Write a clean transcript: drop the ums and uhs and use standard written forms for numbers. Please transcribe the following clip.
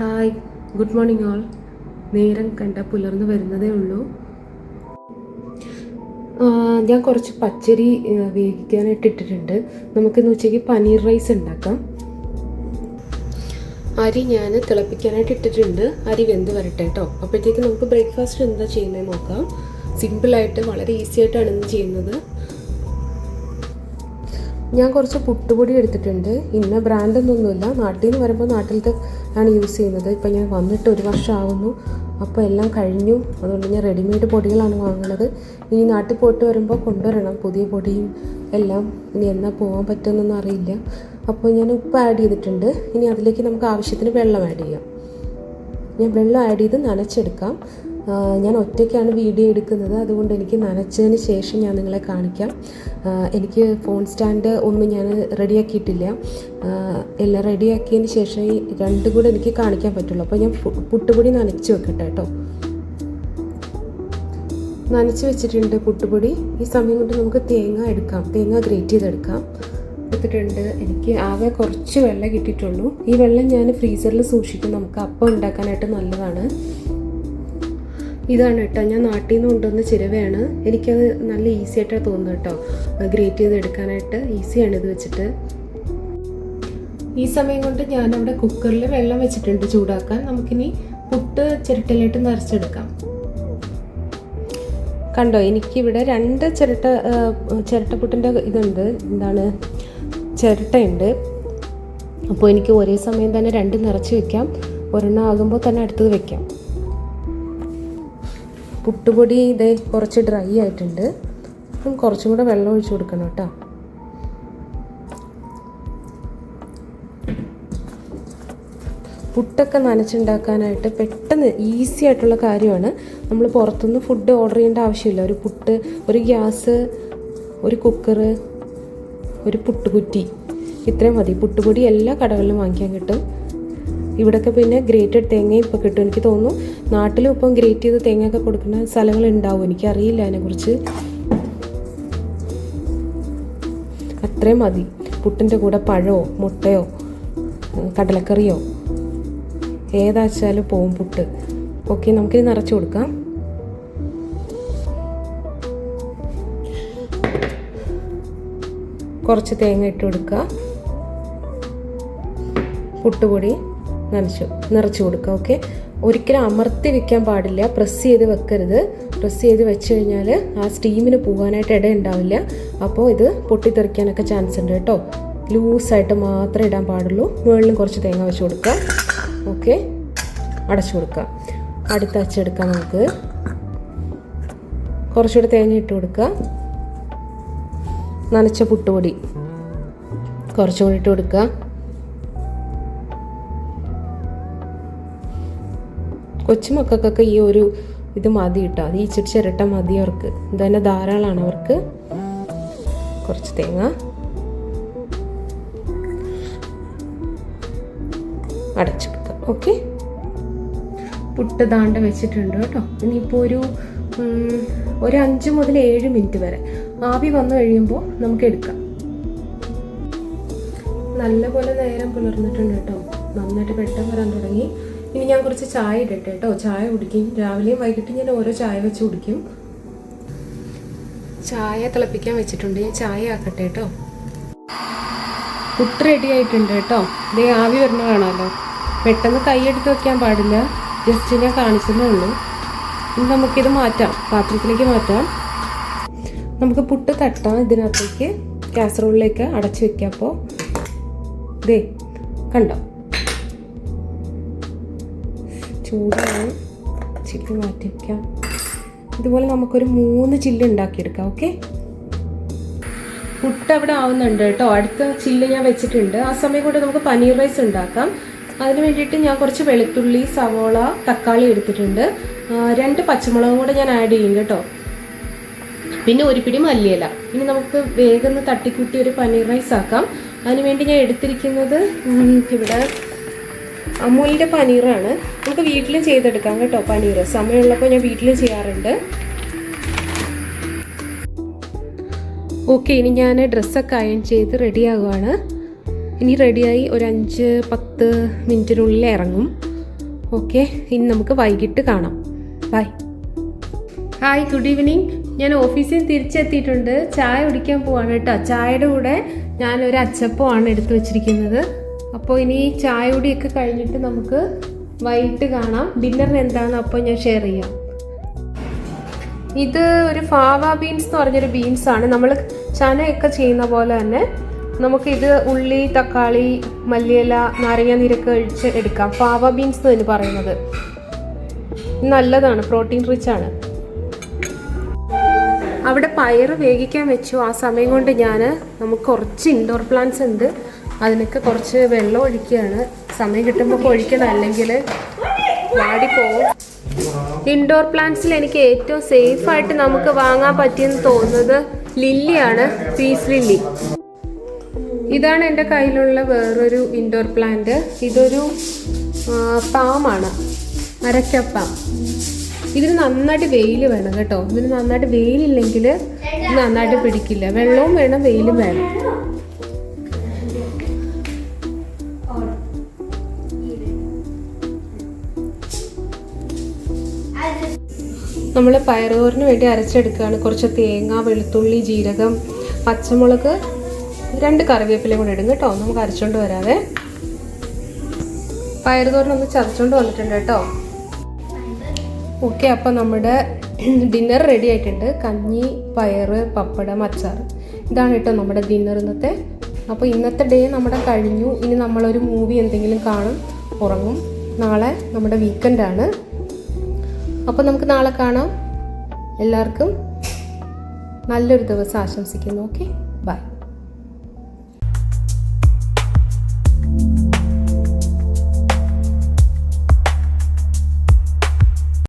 Hi, good morning all. നേരം കണ്ട പുലർന്നു വരുന്നതേ ഉള്ളൂ. ഞാൻ കുറച്ച് പച്ചരി വേവിക്കാനായിട്ട് ഇട്ടിട്ടുണ്ട്. നമുക്കിന്ന് ഉച്ചയ്ക്ക് പനീർ റൈസ് ഉണ്ടാക്കാം. അരി ഞാൻ തിളപ്പിക്കാനായിട്ട് ഇട്ടിട്ടുണ്ട്. അരി വെന്ത് വരട്ടെ കേട്ടോ. അപ്പോഴത്തേക്ക് നമുക്ക് ബ്രേക്ക്ഫാസ്റ്റ് എന്താ ചെയ്യുന്നത് നോക്കാം. സിമ്പിളായിട്ട് വളരെ ഈസി ആയിട്ടാണ് ഇന്ന് ചെയ്യുന്നത്. ഞാൻ കുറച്ച് പുട്ടുപൊടി എടുത്തിട്ടുണ്ട്. ഇന്ന ബ്രാൻഡൊന്നുമില്ല, നാട്ടിൽ നിന്ന് വരുമ്പോൾ നാട്ടിലത്തെ ആണ് യൂസ് ചെയ്യുന്നത്. ഇപ്പം ഞാൻ വന്നിട്ട് 1 വർഷം ആവുന്നു, അപ്പോൾ എല്ലാം കഴിഞ്ഞു. അതുകൊണ്ട് ഞാൻ റെഡിമെയ്ഡ് പൊടികളാണ് വാങ്ങുന്നത്. ഇനി നാട്ടിൽ പോയിട്ട് വരുമ്പോൾ കൊണ്ടുവരണം പുതിയ പൊടിയും എല്ലാം. ഇനി എന്നാ പോകാൻ പറ്റുമെന്നൊന്നും അറിയില്ല. അപ്പോൾ ഞാൻ ഉപ്പ് ആഡ് ചെയ്തിട്ടുണ്ട്. ഇനി അതിലേക്ക് നമുക്ക് ആവശ്യത്തിന് വെള്ളം ആഡ് ചെയ്യാം. ഞാൻ വെള്ളം ആഡ് ചെയ്ത് നനച്ചെടുക്കാം. ഞാൻ ഒറ്റയ്ക്കാണ് വീഡിയോ എടുക്കുന്നത്, അതുകൊണ്ട് എനിക്ക് നനച്ചതിന് ശേഷം ഞാൻ നിങ്ങളെ കാണിക്കാം. എനിക്ക് ഫോൺ സ്റ്റാൻഡ് ഒന്നും ഞാൻ റെഡിയാക്കിയിട്ടില്ല. എല്ലാം റെഡിയാക്കിയതിന് ശേഷം ഈ രണ്ടും കൂടെ എനിക്ക് കാണിക്കാൻ പറ്റുള്ളൂ. അപ്പോൾ ഞാൻ പുട്ടുപൊടി നനച്ച് വെക്കട്ടെ കേട്ടോ. നനച്ച് വെച്ചിട്ടുണ്ട് പുട്ടുപൊടി. ഈ സമയം കൊണ്ട് നമുക്ക് തേങ്ങ എടുക്കാം. തേങ്ങ ഗ്രേറ്റ് ചെയ്തെടുക്കാം. എടുത്തിട്ടുണ്ട്. എനിക്ക് ആകെ കുറച്ച് വെള്ളം കിട്ടിയിട്ടുള്ളൂ. ഈ വെള്ളം ഞാൻ ഫ്രീസറിൽ സൂക്ഷിക്കും. നമുക്ക് അപ്പം ഉണ്ടാക്കാനായിട്ട് നല്ലതാണ്. ഇതാണ് കേട്ടോ, ഞാൻ നാട്ടിൽ നിന്ന് കൊണ്ടുവന്ന ചിരവയാണ്. എനിക്കത് നല്ല ഈസി ആയിട്ടാണ് തോന്നുന്നത് കേട്ടോ. ഗ്രേറ്റ് ചെയ്തെടുക്കാനായിട്ട് ഈസിയാണ് ഇത് വെച്ചിട്ട്. ഈ സമയം കൊണ്ട് ഞാനവിടെ കുക്കറിൽ വെള്ളം വെച്ചിട്ടുണ്ട് ചൂടാക്കാൻ. നമുക്കിനി പുട്ട് ചിരട്ടയിലായിട്ട് നിറച്ചെടുക്കാം. കണ്ടോ, എനിക്കിവിടെ 2 ചിരട്ടപ്പുട്ടിൻ്റെ ഇതുണ്ട്, എന്താണ് ചിരട്ടയുണ്ട്. അപ്പോൾ എനിക്ക് ഒരേ സമയം തന്നെ 2 നിറച്ച് വെക്കാം. ഒരെണ്ണം ആകുമ്പോൾ തന്നെ അടുത്തത് വെക്കാം. പുട്ടുപൊടി ഇതേ കുറച്ച് ഡ്രൈ ആയിട്ടുണ്ട്. കുറച്ചും കൂടെ വെള്ളം ഒഴിച്ച് കൊടുക്കണം കേട്ടോ. പുട്ടൊക്കെ നനച്ചുണ്ടാക്കാനായിട്ട് പെട്ടെന്ന് ഈസി ആയിട്ടുള്ള കാര്യമാണ്. നമ്മൾ പുറത്തുനിന്ന് ഫുഡ് ഓർഡർ ചെയ്യേണ്ട ആവശ്യമില്ല. ഒരു പുട്ട്, ഒരു ഗ്യാസ്, ഒരു കുക്കറ്, ഒരു പുട്ടുകുറ്റി, ഇത്രയും മതി. പുട്ടുപൊടി എല്ലാ കടകളിലും വാങ്ങിക്കാൻ കിട്ടും. ഇവിടെയൊക്കെ പിന്നെ ഗ്രേറ്റഡ് തേങ്ങയും ഇപ്പോൾ കിട്ടും. എനിക്ക് തോന്നുന്നു നാട്ടിലും ഇപ്പം ഗ്രേറ്റ് ചെയ്ത് തേങ്ങയൊക്കെ കൊടുക്കുന്ന സ്ഥലങ്ങളുണ്ടാവും. എനിക്കറിയില്ല അതിനെക്കുറിച്ച്. അത്രയും മതി. പുട്ടിൻ്റെ കൂടെ പഴമോ മുട്ടയോ കടലക്കറിയോ ഏതാച്ചാലും പോവും പുട്ട്. ഓക്കെ, നമുക്കിത് നിറച്ച് കൊടുക്കാം. കുറച്ച് തേങ്ങ ഇട്ട് കൊടുക്കുക. പുട്ടുപൊടി നിറച്ച് കൊടുക്കുക. ഓക്കെ, ഒരിക്കലും അമർത്തി വെക്കാൻ പാടില്ല. പ്രസ് ചെയ്ത് വെക്കരുത്. പ്രസ് ചെയ്ത് വെച്ച് കഴിഞ്ഞാൽ ആ സ്റ്റീമിന് പോകാനായിട്ട് ഇട ഉണ്ടാവില്ല. അപ്പോൾ ഇത് പൊട്ടിത്തെറിക്കാനൊക്കെ ചാൻസ് ഉണ്ട് കേട്ടോ. ലൂസായിട്ട് മാത്രമേ ഇടാൻ പാടുള്ളൂ. മുകളിലും കുറച്ച് തേങ്ങ വെച്ച് കൊടുക്കുക. ഓക്കെ, അടച്ചു കൊടുക്കുക. അടുത്ത് അച്ചെടുക്കാം. നമുക്ക് കുറച്ചുകൂടെ തേങ്ങ ഇട്ട് കൊടുക്കുക. നനച്ച പുട്ടുപൊടി കുറച്ചുകൂടി ഇട്ട് കൊടുക്കുക. കൊച്ചുമക്കൾക്കൊക്കെ ഈ ഒരു ഇത് മതി കിട്ടുക. ഈ ചിരട്ട മതി അവർക്ക്. ഇതന്നെ ധാരാളമാണ് അവർക്ക്. കുറച്ച് തേങ്ങ അടച്ചെടുക്കാം. ഓക്കെ, പുട്ട് ദാണ്ട വെച്ചിട്ടുണ്ട് കേട്ടോ. ഇനിയിപ്പോൾ ഒരു 5 മുതൽ 7 മിനിറ്റ് വരെ ആവി വന്നു കഴിയുമ്പോൾ നമുക്ക് എടുക്കാം. നല്ലപോലെ നേരം പുലർന്നിട്ടുണ്ട് കേട്ടോ. നന്നായിട്ട് പെട്ടെന്ന് വരാൻ തുടങ്ങി. ഇനി ഞാൻ കുറച്ച് ചായ ഇടട്ടെ കേട്ടോ. ചായ കുടിക്കും. രാവിലെയും വൈകിട്ടും ഞാൻ ഓരോ ചായ വെച്ച് കുടിക്കും. ചായ തിളപ്പിക്കാൻ വെച്ചിട്ടുണ്ട്. ഞാൻ ചായ ആക്കട്ടെ കേട്ടോ. പുട്ട് റെഡി ആയിട്ടുണ്ട് കേട്ടോ. ഇതേ ആവി വരുന്ന കാണാമല്ലോ. പെട്ടെന്ന് കൈയെടുത്ത് വെക്കാൻ പാടില്ല. ജസ്റ്റ് ഞാൻ കാണിച്ചതേ ഉള്ളൂ. ഇനി നമുക്കിത് മാറ്റാം, പാത്രത്തിലേക്ക് മാറ്റാം. നമുക്ക് പുട്ട് തട്ടാം. ഇതിനകത്തേക്ക് കാസറോളിലേക്ക് അടച്ചു വെക്കാം. അപ്പോൾ ഇതേ കണ്ടോ, ചൂടാണ്. ചില്ല് മാറ്റി വയ്ക്കാം. ഇതുപോലെ നമുക്കൊരു 3 ചില്ല് ഉണ്ടാക്കിയെടുക്കാം. ഓക്കെ, പുട്ട് അവിടെ ആവുന്നുണ്ട് കേട്ടോ. അടുത്ത ചില്ല് ഞാൻ വെച്ചിട്ടുണ്ട്. ആ സമയം കൊണ്ട് നമുക്ക് പനീർ റൈസ് ഉണ്ടാക്കാം. അതിന് വേണ്ടിയിട്ട് ഞാൻ കുറച്ച് വെളുത്തുള്ളി, സവോള, തക്കാളി എടുത്തിട്ടുണ്ട്. 2 പച്ചമുളകും കൂടെ ഞാൻ ആഡ് ചെയ്യും കേട്ടോ. പിന്നെ ഒരു പിടി മല്ലിയില. ഇനി നമുക്ക് വേഗം തട്ടിക്കൂട്ടി ഒരു പനീർ റൈസ് ആക്കാം. അതിനുവേണ്ടി ഞാൻ എടുത്തിരിക്കുന്നത് ഇവിടെ അമൂലിൻ്റെ പനീറാണ്. നമുക്ക് വീട്ടിലും ചെയ്തെടുക്കാം കേട്ടോ പനീർ. സമയമുള്ളപ്പോൾ ഞാൻ വീട്ടിലും ചെയ്യാറുണ്ട്. ഓക്കെ, ഇനി ഞാൻ ഡ്രസ്സൊക്കെ അയൺ ചെയ്ത് റെഡിയാകുവാണ്. ഇനി റെഡിയായി ഒരു 5-10 മിനിറ്റിനുള്ളിൽ ഇറങ്ങും. ഓക്കെ, ഇനി നമുക്ക് വൈകിട്ട് കാണാം. ബൈ. Hi, good evening. ഞാൻ ഓഫീസിൽ നിന്ന് തിരിച്ചെത്തിയിട്ടുണ്ട്. ചായ കുടിക്കാൻ പോവാണ് കേട്ടോ. ചായയുടെ കൂടെ ഞാനൊരു അച്ചപ്പമാണ് എടുത്തു വെച്ചിരിക്കുന്നത്. അപ്പോൾ ഇനി ചായ കുടിയൊക്കെ കഴിഞ്ഞിട്ട് നമുക്ക് വൈകിട്ട് കാണാം. ഡിന്നറിന് എന്താണെന്ന് അപ്പോൾ ഞാൻ ഷെയർ ചെയ്യാം. ഇത് ഒരു ഫാവ ബീൻസ് എന്ന് പറഞ്ഞൊരു ബീൻസാണ്. നമ്മൾ ചനയൊക്കെ ചെയ്യുന്ന പോലെ തന്നെ നമുക്കിത് ഉള്ളി, തക്കാളി, മല്ലിയില, നാരങ്ങ നീരൊക്കെ ഒഴിച്ച് എടുക്കാം. ഫാവ ബീൻസ് എന്ന് പറയുന്നത് നല്ലതാണ്, പ്രോട്ടീൻ റിച്ച് ആണ്. അവിടെ പയർ വേവിക്കാൻ വെച്ചു. ആ സമയം കൊണ്ട് നമുക്ക് കുറച്ച് ഇൻഡോർ പ്ലാന്റ്സ് ഉണ്ട്, അതിനൊക്കെ കുറച്ച് വെള്ളം ഒഴിക്കുകയാണ്. സമയം കിട്ടുമ്പോൾ ഒഴിക്കണം, അല്ലെങ്കിൽ വാടിപ്പോവും. ഇൻഡോർ പ്ലാന്റ്സിൽ എനിക്ക് ഏറ്റവും സേഫായിട്ട് നമുക്ക് വാങ്ങാൻ പറ്റിയെന്ന് തോന്നുന്നത് ലില്ലിയാണ്, പീസ് ലില്ലി. ഇതാണ് എൻ്റെ കയ്യിലുള്ള വേറൊരു ഇൻഡോർ പ്ലാന്റ്. ഇതൊരു പാമാണ്, അരക്കപ്പാം. ഇതിന് നന്നായിട്ട് വെയിൽ വേണം കേട്ടോ. ഇതിന് നന്നായിട്ട് വെയിലില്ലെങ്കിൽ ഇത് നന്നായിട്ട് പിടിക്കില്ല. വെള്ളവും വേണം, വെയിലും വേണം. നമ്മൾ പയറുതോരന് വേണ്ടി അരച്ചെടുക്കുകയാണ്. കുറച്ച് തേങ്ങ, വെളുത്തുള്ളി, ജീരകം, പച്ചമുളക്, 2 കറിവേപ്പിലയും കൂടെ ഇടും കേട്ടോ. നമുക്ക് അരച്ചോണ്ട് വരാവേ. പയറുതോരനൊന്ന് ചതച്ചോണ്ട് വന്നിട്ടുണ്ട് കേട്ടോ. ഓക്കെ, അപ്പോൾ നമ്മുടെ ഡിന്നർ റെഡി ആയിട്ടുണ്ട്. കഞ്ഞി, പയറ്, പപ്പടം, അച്ചാർ. ഇതാണ് കേട്ടോ നമ്മുടെ ഡിന്നർ ഇന്നത്തെ. അപ്പോൾ ഇന്നത്തെ ഡേ നമ്മുടെ കഴിഞ്ഞു. ഇനി നമ്മളൊരു മൂവി എന്തെങ്കിലും കാണും, ഉറങ്ങും. നാളെ നമ്മുടെ വീക്കെൻഡാണ്. അപ്പോൾ നമുക്ക് നാളെ കാണാം. എല്ലാവർക്കും നല്ലൊരു ദിവസം ആശംസിക്കുന്നു. Okay, by.